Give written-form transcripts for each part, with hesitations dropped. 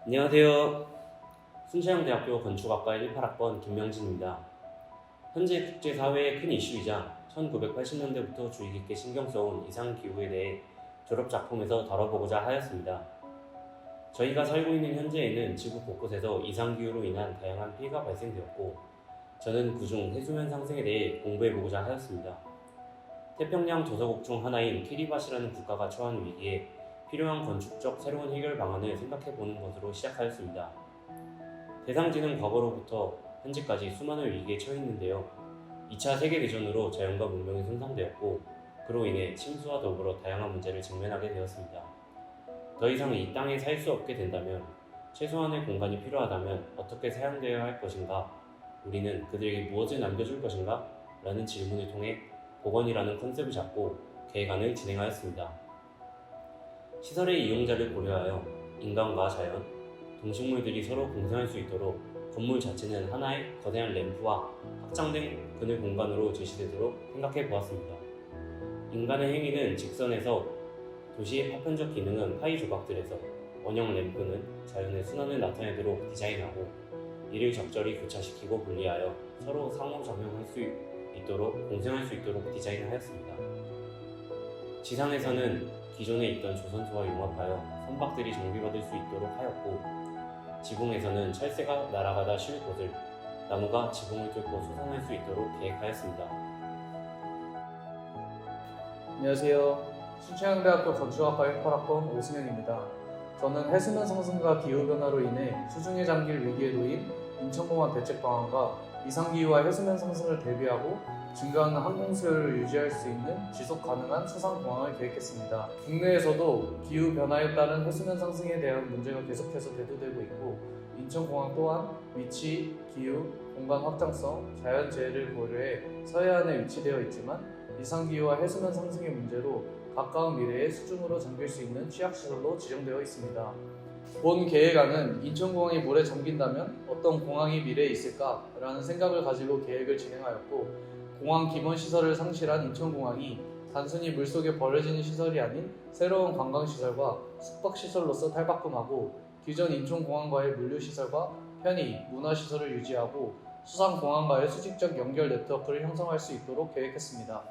안녕하세요. 순천향대학교 건축학과 18학번 김명진입니다. 현재 국제사회의 큰 이슈이자 1980년대부터 주의 깊게 신경 써온 이상기후에 대해 졸업작품에서 다뤄보고자 하였습니다. 저희가 살고 있는 현재에는 지구 곳곳에서 이상기후로 인한 다양한 피해가 발생되었고, 저는 그중 해수면 상승에 대해 공부해보고자 하였습니다. 태평양 도서국 중 하나인 키리바시라는 국가가 처한 위기에 필요한 건축적 새로운 해결 방안을 생각해보는 것으로 시작하였습니다. 대상지는 과거로부터 현재까지 수많은 위기에 처했는데요. 2차 세계대전으로 자연과 문명이 손상되었고, 그로 인해 침수와 더불어 다양한 문제를 직면하게 되었습니다. 더 이상 이 땅에 살 수 없게 된다면, 최소한의 공간이 필요하다면 어떻게 사용되어야 할 것인가? 우리는 그들에게 무엇을 남겨줄 것인가? 라는 질문을 통해 복원이라는 컨셉을 잡고 계획안을 진행하였습니다. 시설의 이용자를 고려하여 인간과 자연, 동식물들이 서로 공생할 수 있도록 건물 자체는 하나의 거대한 램프와 확장된 그늘 공간으로 제시되도록 생각해 보았습니다. 인간의 행위는 직선에서 도시의 파편적 기능은 파이 조각들에서 원형 램프는 자연의 순환을 나타내도록 디자인하고 이를 적절히 교차시키고 분리하여 서로 상호작용할 수 있도록 공생할 수 있도록 디자인하였습니다. 지상에서는 기존에 있던 조선소와 융합하여 선박들이 정비받을 수 있도록 하였고, 지붕에서는 철새가 날아가다 쉴 곳을 나무가 지붕을 뚫고 솟아날 수 있도록 계획하였습니다. 안녕하세요. 순천향대학교 건축학과 18학번 오승현입니다. 저는 해수면 상승과 기후변화로 인해 수중에 잠길 위기에 놓인 인천공항 대책 방안과 이상기후와 해수면 상승을 대비하고 증가하는 항공 수요를 유지할 수 있는 지속 가능한 수상공항을 계획했습니다. 국내에서도 기후변화에 따른 해수면 상승에 대한 문제가 계속해서 대두되고 있고, 인천공항 또한 위치, 기후, 공간 확장성, 자연재해를 고려해 서해안에 위치되어 있지만 이상기후와 해수면 상승의 문제로 가까운 미래에 수중으로 잠길 수 있는 취약시설로 지정되어 있습니다. 본 계획안은 인천공항이 물에 잠긴다면 어떤 공항이 미래에 있을까? 라는 생각을 가지고 계획을 진행하였고, 공항 기본시설을 상실한 인천공항이 단순히 물속에 버려지는 시설이 아닌 새로운 관광시설과 숙박시설로서 탈바꿈하고, 기존 인천공항과의 물류시설과 편의, 문화시설을 유지하고 수상공항과의 수직적 연결 네트워크를 형성할 수 있도록 계획했습니다.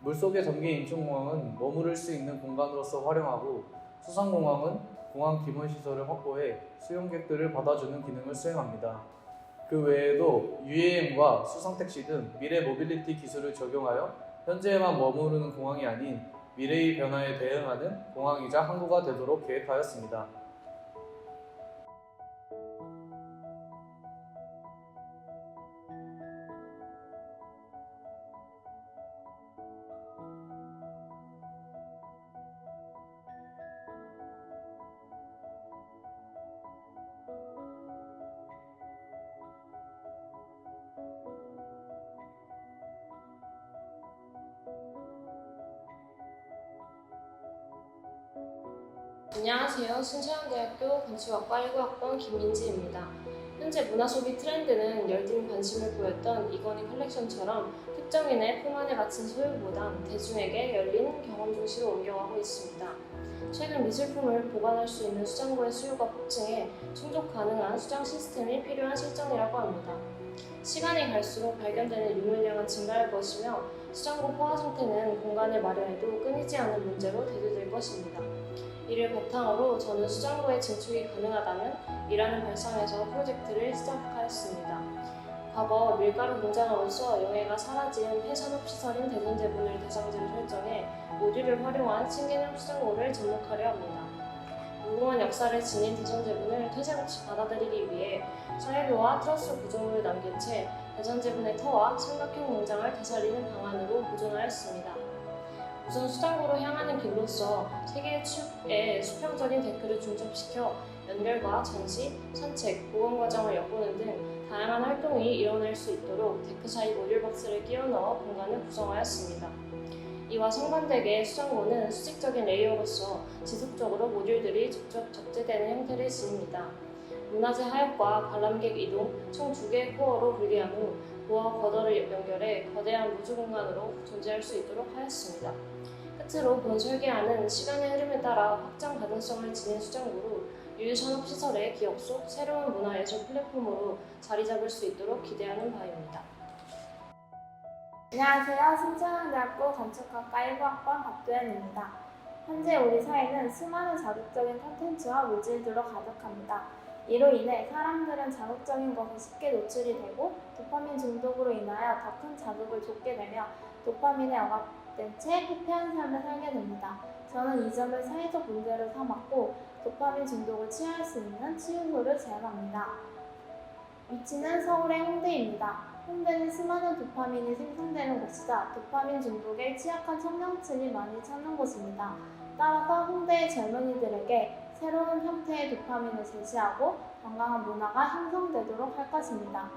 물속에 잠긴 인천공항은 머무를 수 있는 공간으로서 활용하고, 수상공항은 공항 기본시설을 확보해 수용객들을 받아주는 기능을 수행합니다. 그 외에도 UAM과 수상택시 등 미래 모빌리티 기술을 적용하여 현재에만 머무르는 공항이 아닌 미래의 변화에 대응하는 공항이자 항구가 되도록 계획하였습니다. 안녕하세요. 순천향대학교 건축학과 19학번 김민지입니다. 현재 문화 소비 트렌드는 열띤 관심을 보였던 이건희 컬렉션처럼 특정인의 품 안에 갇힌 소유보다 대중에게 열린 경험 중시로 옮겨가고 있습니다. 최근 미술품을 보관할 수 있는 수장고의 수요가 폭증해 충족 가능한 수장 시스템이 필요한 실정이라고 합니다. 시간이 갈수록 발견되는 유물량은 증가할 것이며, 수장고 포화 상태는 공간을 마련해도 끊이지 않는 문제로 대두될 것입니다. 이를 바탕으로 저는 수장고에 진출이 가능하다면 이라는 발상에서 프로젝트를 시작하였습니다. 과거 밀가루 공장으로서 영해가 사라진 폐산업시설인 대전제분을 대상지로 설정해 모듈을 활용한 신개념 수장고를 접목하려 합니다. 무궁한 역사를 지닌 대전제분을 퇴색 없이 받아들이기 위해 서해로와 트러스 구조물을 남긴 채 대전제분의 터와 삼각형 공장을 되살리는 방안으로 보존하였습니다. 우선 수장고로 향하는 길로서 세 개의 축에 수평적인 데크를 중첩시켜 연결과 전시, 산책, 복원 과정을 엿보는 등 다양한 활동이 일어날 수 있도록 데크 사이 모듈 박스를 끼워 넣어 공간을 구성하였습니다. 이와 상반되게 수장고는 수직적인 레이어로서 지속적으로 모듈들이 접촉 적재되는 형태를 지닙니다. 문화재 하역과 관람객 이동 총 2개의 코어로 분리한 후 보와 거더를 연결해 거대한 무주 공간으로 존재할 수 있도록 하였습니다. 끝으로 본 설계안은 시간의 흐름에 따라 확장 가능성을 지닌 수장고로 유유산업시설의 기억 속 새로운 문화예술 플랫폼으로 자리 잡을 수 있도록 기대하는 바입니다. 안녕하세요. 신천대학교 건축학과 1학번 박도현입니다. 현재 우리 사회는 수많은 자극적인 콘텐츠와 물질들로 가득합니다. 이로 인해 사람들은 자극적인 것에 쉽게 노출이 되고 도파민 중독으로 인하여 더 큰 자극을 줬게 되며 도파민에 억압된 채 회피한 삶을 살게 됩니다. 저는 이 점을 사회적 문제로 삼았고 도파민 중독을 치유할 수 있는 치유소를 제안합니다. 위치는 서울의 홍대입니다. 홍대는 수많은 도파민이 생성되는 곳이자 도파민 중독에 취약한 청년층이 많이 찾는 곳입니다. 따라서 홍대의 젊은이들에게 새로운 형태의 도파민을 제시하고 건강한 문화가 형성되도록 할 것입니다.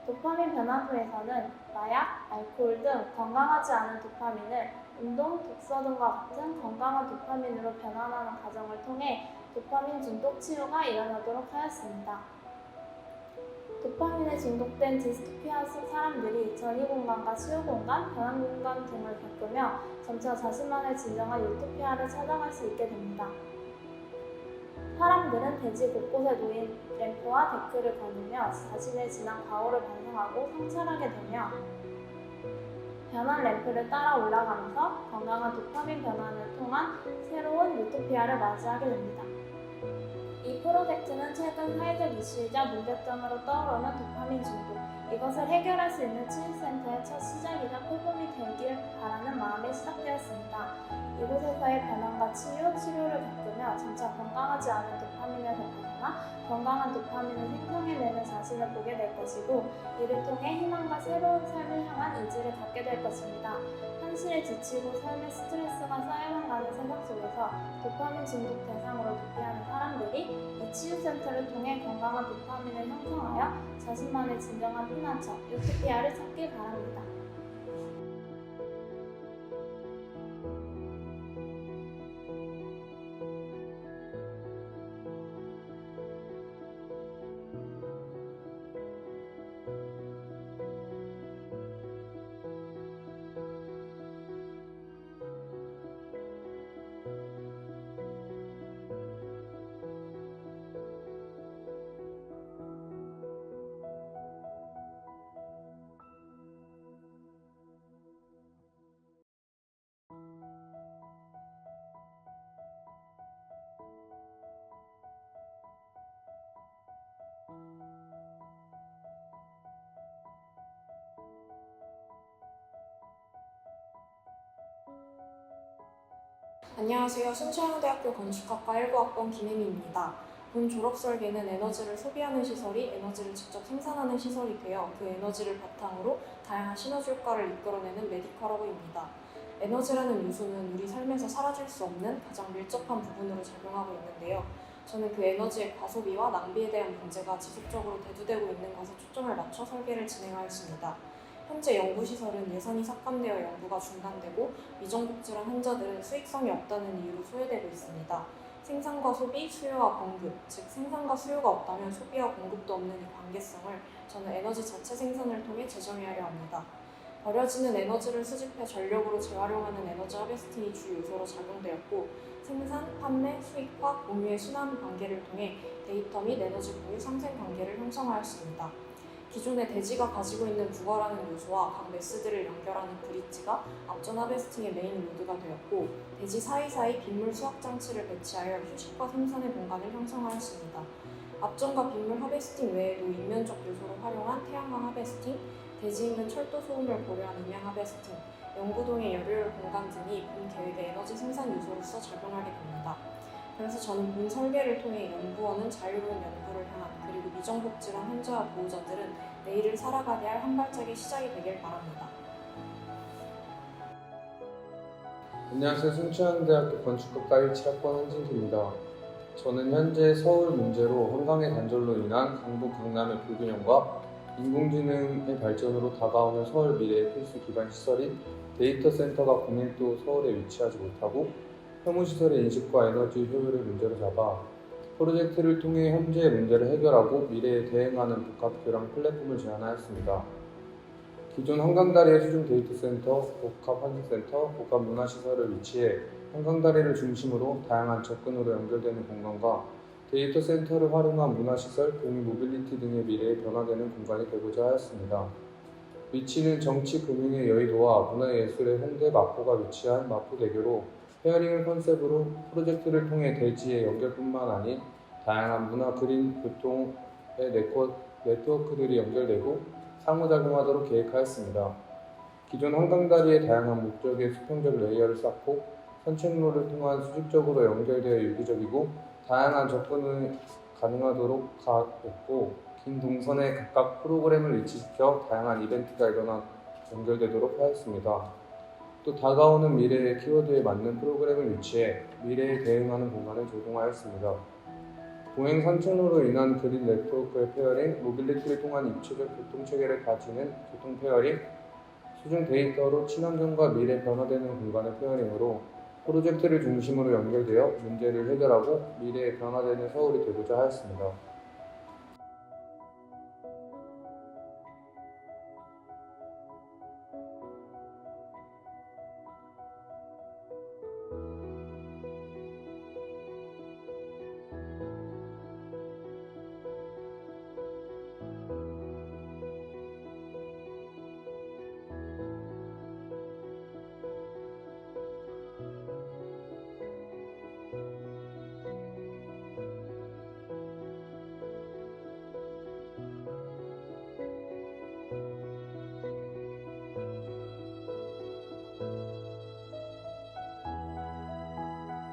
도파민 변환부에서는 마약, 알코올 등 건강하지 않은 도파민을 운동, 독서 등과 같은 건강한 도파민으로 변환하는 과정을 통해 도파민 중독 치유가 일어나도록 하였습니다. 도파민에 중독된 디스토피아 속 사람들이 전이공간과 치유공간, 변환공간 등을 겪으며 점차 자신만의 진정한 유토피아를 찾아갈 수 있게 됩니다. 사람들은 대지 곳곳에 놓인 램프와 데크를 거닐며 자신의 지난 과거를 반성하고 성찰하게 되며 변환 램프를 따라 올라가면서 건강한 도파민 변환을 통한 새로운 유토피아를 맞이하게 됩니다. 이 프로젝트는 최근 사회적 이슈이자 문제점으로 떠오르는 도파민 중독, 이것을 해결할 수 있는 치유센터의 첫 시작이자 표본이 되길 바라는 마음에 시작되었습니다. 이곳에서의 변환과 치료를 겪으며 점차 건강하지 않은 도파민에서 벗어나 건강한 도파민을 생성해내는 자신을 보게 될 것이고 이를 통해 희망과 새로운 삶을 향한 의지를 갖게 될 것입니다. 현실에 지치고 삶의 스트레스가 쌓여만 가는 세상 속에서 도파민 중독 대상으로 도피하는 사람들이 이 치유센터를 통해 건강한 도파민을 형성하여 자신만의 진정한 피난처, 유토피아를 찾길 바랍니다. 안녕하세요. 순천향대학교 건축학과 19학번 김혜미입니다. 본 졸업 설계는 에너지를 소비하는 시설이 에너지를 직접 생산하는 시설이 되어 그 에너지를 바탕으로 다양한 시너지 효과를 이끌어내는 메디컬허브입니다. 에너지라는 요소는 우리 삶에서 사라질 수 없는 가장 밀접한 부분으로 작용하고 있는데요. 저는 그 에너지의 과소비와 낭비에 대한 문제가 지속적으로 대두되고 있는 것에 초점을 맞춰 설계를 진행하였습니다. 현재 연구시설은 예산이 삭감되어 연구가 중단되고 미정복지란 환자들은 수익성이 없다는 이유로 소외되고 있습니다. 생산과 소비, 수요와 공급, 즉 생산과 수요가 없다면 소비와 공급도 없는 이 관계성을 저는 에너지 자체 생산을 통해 재정의하려 합니다. 버려지는 에너지를 수집해 전력으로 재활용하는 에너지 하베스팅이 주 요소로 작용되었고 생산, 판매, 수익과 공유의 순환 관계를 통해 데이터 및 에너지 공유 상생 관계를 형성하였습니다. 기존의 대지가 가지고 있는 부거라는 요소와 각 매스들을 연결하는 브릿지가 앞전 하베스팅의 메인 로드가 되었고 대지 사이사이 빗물 수확 장치를 배치하여 휴식과 생산의 공간을 형성하였습니다. 앞전과 빗물 하베스팅 외에도 인면적 요소로 활용한 태양광 하베스팅, 대지 인근 철도 소음을 고려한 음향 하베스팅, 연구동의 열효율 공간 등이 본 계획의 에너지 생산 요소로서 작용하게 됩니다. 그래서 저는 본 설계를 통해 연구원은 자유로운 연구를 향한 그리고 미정복지란 환자와 보호자들은 내일을 살아가게 할 한 발짝의 시작이 되길 바랍니다. 안녕하세요. 순천대학교 건축학과 17학번 한진기입니다. 저는 현재 서울 문제로 한강의 단절로 인한 강북 강남의 불균형과 인공지능의 발전으로 다가오는 서울 미래의 필수 기반 시설인 데이터 센터가 공밀도 서울에 위치하지 못하고 혐오시설의 인식과 에너지 효율을 문제로 잡아 프로젝트를 통해 현재의 문제를 해결하고 미래에 대응하는 복합 교량 플랫폼을 제안하였습니다. 기존 한강다리의 수중 데이터센터, 복합환승센터, 복합문화시설을 위치해 한강다리를 중심으로 다양한 접근으로 연결되는 공간과 데이터센터를 활용한 문화시설, 공유 모빌리티 등의 미래에 변화되는 공간이 되고자 하였습니다. 위치는 정치, 금융의 여의도와 문화예술의 홍대, 마포가 위치한 마포대교로 페어링을 컨셉으로 프로젝트를 통해 대지의 연결뿐만 아닌 다양한 문화, 그림, 교통의 네트워크들이 연결되고 상호작용하도록 계획하였습니다. 기존 한강다리의 다양한 목적의 수평적 레이어를 쌓고 산책로를 통한 수직적으로 연결되어 유기적이고 다양한 접근이 가능하도록 했고 긴 동선에 각각 프로그램을 위치시켜 다양한 이벤트가 연결되도록 하였습니다. 또 다가오는 미래의 키워드에 맞는 프로그램을 위치해 미래에 대응하는 공간을 제공하였습니다. 보행 산책로로 인한 그린 네트워크의 페어링, 모빌리티를 통한 입체적 교통체계를 가지는 교통 페어링, 수중 데이터로 친환경과 미래 변화되는 공간의 페어링으로 프로젝트를 중심으로 연결되어 문제를 해결하고 미래에 변화되는 서울이 되고자 하였습니다.